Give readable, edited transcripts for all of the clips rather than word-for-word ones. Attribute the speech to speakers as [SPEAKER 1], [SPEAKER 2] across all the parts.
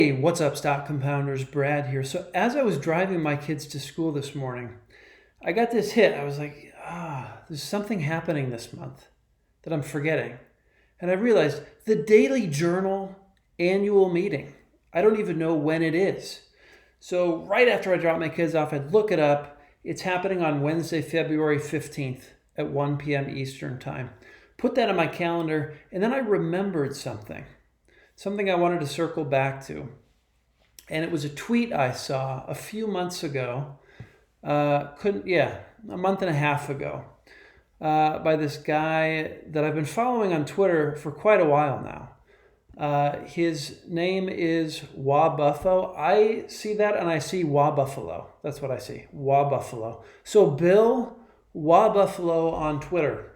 [SPEAKER 1] Hey, what's up, stock compounders? Brad here. So, as I was driving my kids to school this morning, I got this hit. I was like, there's something happening this month that I'm forgetting. And I realized the Daily Journal annual meeting. I don't even know when it is. So, right after I drop my kids off, I'd look it up. It's happening on Wednesday, February 15th at 1 p.m. Eastern Time. Put that on my calendar, and then I remembered something I wanted to circle back to. And it was a tweet I saw a few months ago, a month and a half ago, by this guy that I've been following on Twitter for quite a while now. His name is Wa Buffalo. I see that and I see Wa Buffalo. That's what I see, Wa Buffalo. So Bill Wa Buffalo on Twitter.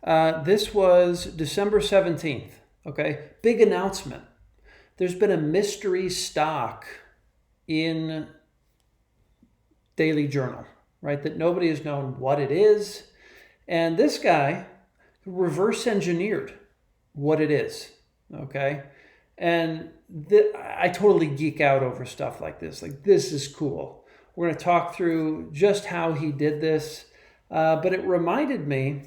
[SPEAKER 1] This was December 17th. Okay, big announcement. There's been a mystery stock in Daily Journal, right? That nobody has known what it is. And this guy reverse engineered what it is, okay? And I totally geek out over stuff like this. Like, this is cool. We're going to talk through just how he did this. But it reminded me,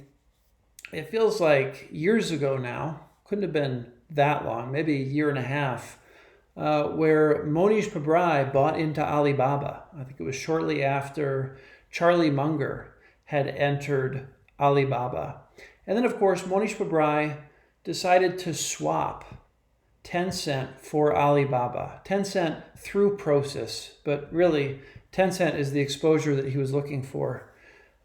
[SPEAKER 1] it feels like years ago now, couldn't have been that long, maybe a year and a half, where Monish Pabrai bought into Alibaba. I think it was shortly after Charlie Munger had entered Alibaba. And then, of course, Monish Pabrai decided to swap Tencent for Alibaba. Tencent through Prosus, but really Tencent is the exposure that he was looking for.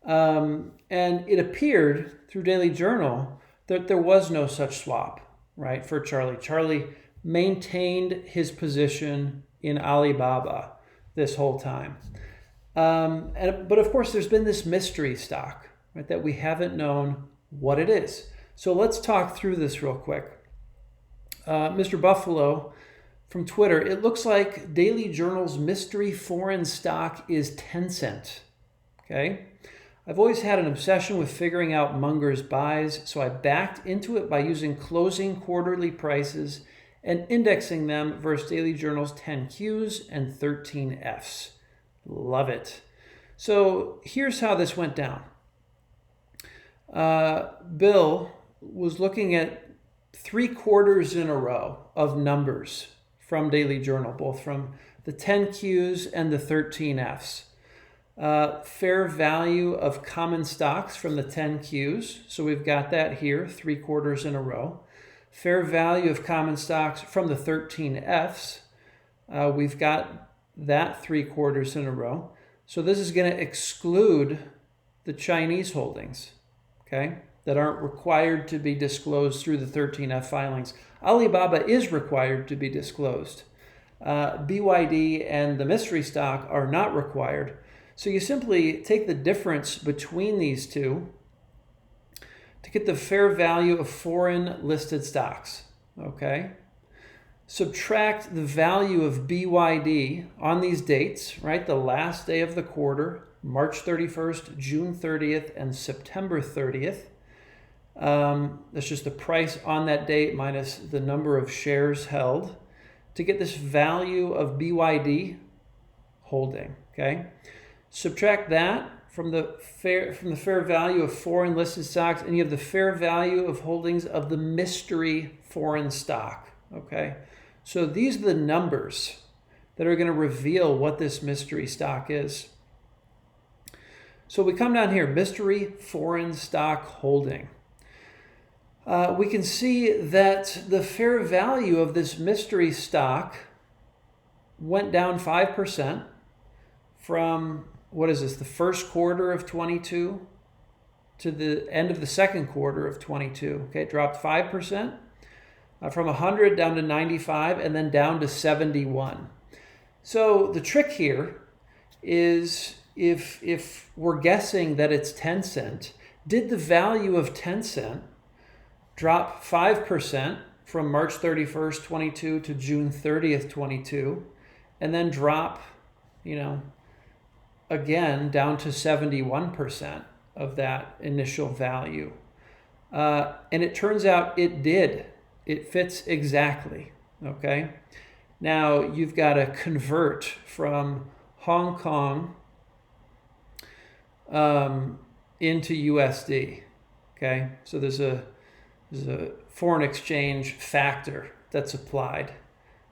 [SPEAKER 1] And it appeared through Daily Journal that there was no such swap, right, for Charlie. Charlie maintained his position in Alibaba this whole time. But of course, there's been this mystery stock, right, that we haven't known what it is. So let's talk through this real quick. Mr. Buffalo from Twitter, it looks like Daily Journal's mystery foreign stock is Tencent. Okay. I've always had an obsession with figuring out Munger's buys, so I backed into it by using closing quarterly prices and indexing them versus Daily Journal's 10Qs and 13Fs. Love it. So here's how this went down. Bill was looking at 3 quarters in a row of numbers from Daily Journal, both from the 10Qs and the 13Fs. Fair value of common stocks from the 10Qs. So we've got that here, 3 quarters in a row. Fair value of common stocks from the 13Fs. We've got that 3 quarters in a row. So this is going to exclude the Chinese holdings, okay, that aren't required to be disclosed through the 13F filings. Alibaba is required to be disclosed. BYD and the mystery stock are not required. So you simply take the difference between these two to get the fair value of foreign listed stocks, okay? Subtract the value of BYD on these dates, right? The last day of the quarter, March 31st, June 30th, and September 30th. That's just the price on that date minus the number of shares held to get this value of BYD holding, okay? Subtract that from the fair value of foreign listed stocks, and you have the fair value of holdings of the mystery foreign stock. Okay, so these are the numbers that are going to reveal what this mystery stock is. So we come down here, mystery foreign stock holding. We can see that the fair value of this mystery stock went down 5% from, what is this, the first quarter of 22 to the end of the second quarter of 22. Okay, it dropped 5%, from 100 down to 95, and then down to 71. So the trick here is, if we're guessing that it's Tencent, did the value of Tencent drop 5% from March 31st, 22 to June 30th, 22, and then drop, again, down to 71% of that initial value? And it turns out it did. It fits exactly. Okay. Now you've got to convert from Hong Kong into USD. Okay. So there's a foreign exchange factor that's applied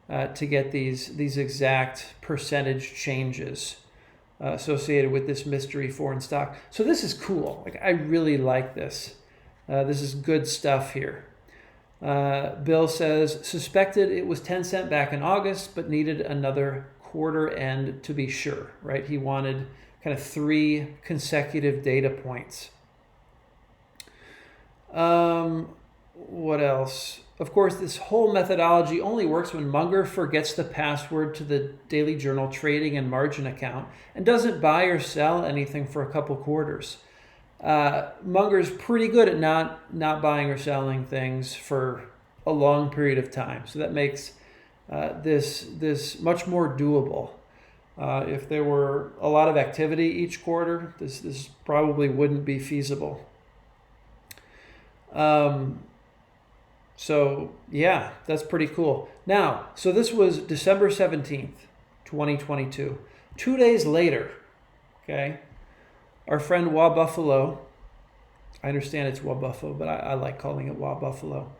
[SPEAKER 1] to get these exact percentage changes associated with this mystery foreign stock. So this is cool. Like, I really like this. This is good stuff here. Bill says, suspected it was Tencent back in August, but needed another quarter end to be sure, right? He wanted kind of 3 consecutive data points. What else? Of course, this whole methodology only works when Munger forgets the password to the Daily Journal trading and margin account and doesn't buy or sell anything for a couple quarters. Munger's pretty good at not buying or selling things for a long period of time. So that makes this much more doable. If there were a lot of activity each quarter, this probably wouldn't be feasible. So yeah, that's pretty cool. Now, so this was December 17th, 2022. 2 days later, okay, our friend Wa Buffalo, I understand it's Wa Buffalo, but I like calling it Wa Buffalo.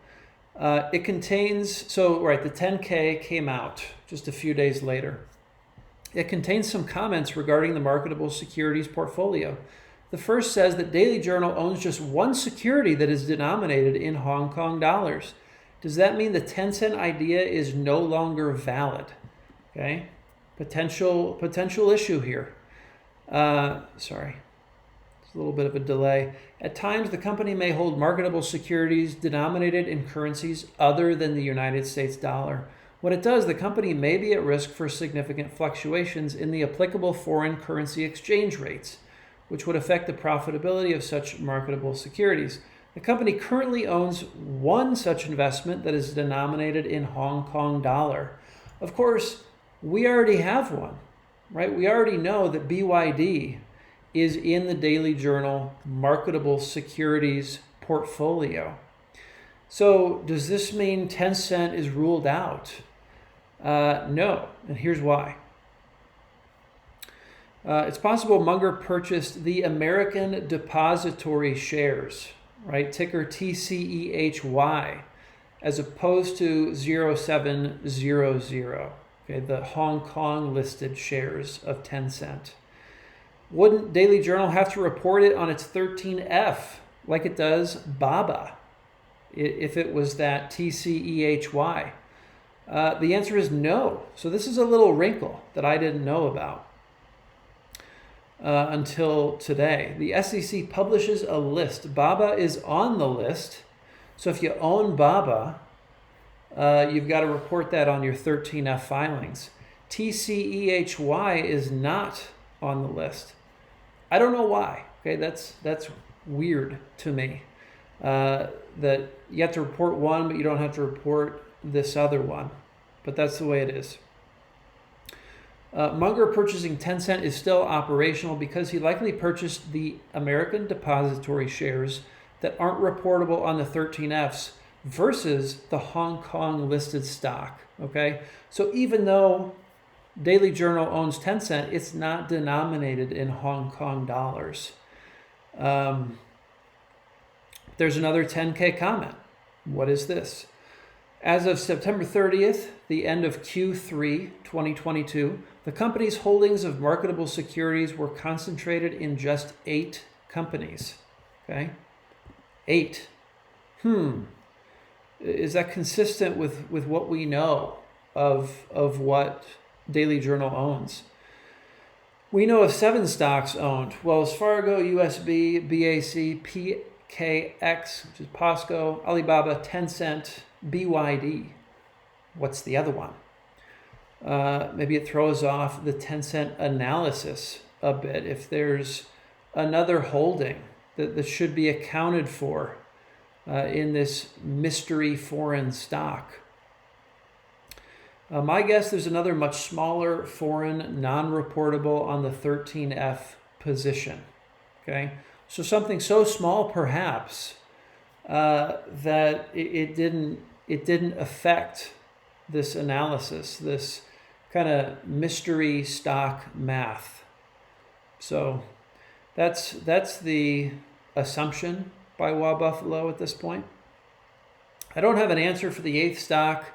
[SPEAKER 1] It contains, the 10K came out just a few days later. It contains some comments regarding the marketable securities portfolio. The first says that Daily Journal owns just one security that is denominated in Hong Kong dollars. Does that mean the Tencent idea is no longer valid? Okay, potential issue here. Sorry, it's a little bit of a delay. At times, the company may hold marketable securities denominated in currencies other than the United States dollar. When it does, the company may be at risk for significant fluctuations in the applicable foreign currency exchange rates, which would affect the profitability of such marketable securities. The company currently owns one such investment that is denominated in Hong Kong dollar. Of course, we already have one, right? We already know that BYD is in the Daily Journal marketable securities portfolio. So does this mean Tencent is ruled out? No, and here's why. It's possible Munger purchased the American Depository shares, right? Ticker TCEHY, as opposed to 0700, okay, the Hong Kong listed shares of Tencent. Wouldn't Daily Journal have to report it on its 13F like it does BABA if it was that TCEHY? The answer is no. So this is a little wrinkle that I didn't know about until today. The SEC publishes a list. BABA is on the list. So if you own BABA, you've got to report that on your 13F filings. TCEHY is not on the list. I don't know why. Okay, that's weird to me. That you have to report one, but you don't have to report this other one. But that's the way it is. Munger purchasing Tencent is still operational because he likely purchased the American Depository shares that aren't reportable on the 13Fs versus the Hong Kong listed stock. Okay, so even though Daily Journal owns Tencent, it's not denominated in Hong Kong dollars. There's another 10K comment. What is this? As of September 30th, the end of Q3 2022, the company's holdings of marketable securities were concentrated in just 8 companies. Okay? 8. Is that consistent with what we know of what Daily Journal owns? We know of 7 stocks owned: Wells Fargo, USB, BAC, PKX, which is POSCO, Alibaba, Tencent, BYD. What's the other one? Maybe it throws off the Tencent analysis a bit. If there's another holding that should be accounted for in this mystery foreign stock. My guess, there's another much smaller foreign non-reportable on the 13F position. Okay, so something so small perhaps that it didn't affect this analysis, this kind of mystery stock math. So that's the assumption by Wa Buffalo at this point. I don't have an answer for the eighth stock.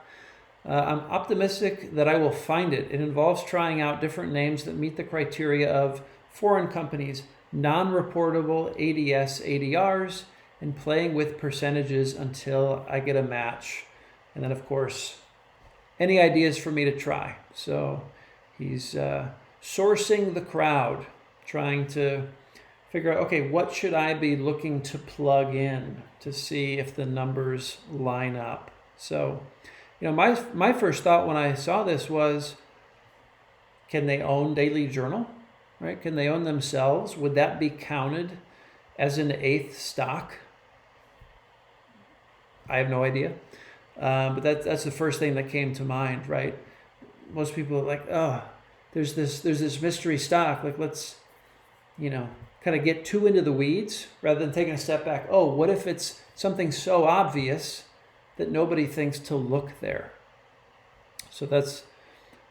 [SPEAKER 1] I'm optimistic that I will find it. It involves trying out different names that meet the criteria of foreign companies, non-reportable ADS ADRs, and playing with percentages until I get a match. And then, of course, any ideas for me to try. So he's sourcing the crowd, trying to figure out, okay, what should I be looking to plug in to see if the numbers line up? So, you know, my first thought when I saw this was, can they own Daily Journal, right? Can they own themselves? Would that be counted as an eighth stock? I have no idea. But that's the first thing that came to mind, right? Most people are like, oh, there's this mystery stock. Like, let's, you know, kind of get too into the weeds rather than taking a step back. Oh, what if it's something so obvious that nobody thinks to look there? So that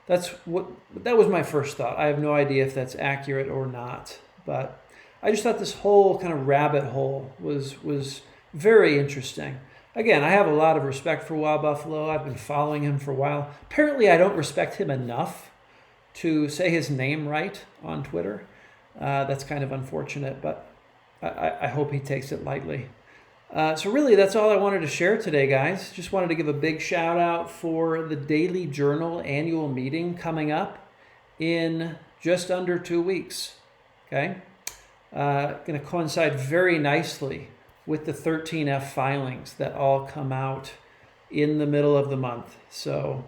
[SPEAKER 1] was my first thought. I have no idea if that's accurate or not, but I just thought this whole kind of rabbit hole was very interesting. Again, I have a lot of respect for Wa Buffalo. I've been following him for a while. Apparently, I don't respect him enough to say his name right on Twitter. That's kind of unfortunate, but I hope he takes it lightly. So really, that's all I wanted to share today, guys. Just wanted to give a big shout out for the Daily Journal annual meeting coming up in just under 2 weeks. Okay? Going to coincide very nicely with the 13F filings that all come out in the middle of the month. So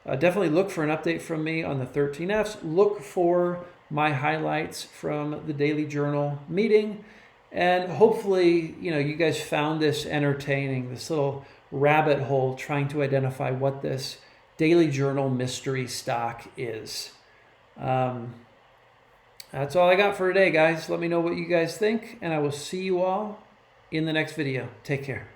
[SPEAKER 1] definitely look for an update from me on the 13Fs. Look for my highlights from the Daily Journal meeting. And hopefully, you know, you guys found this entertaining, this little rabbit hole trying to identify what this Daily Journal mystery stock is. That's all I got for today, guys. Let me know what you guys think, and I will see you all in the next video. Take care.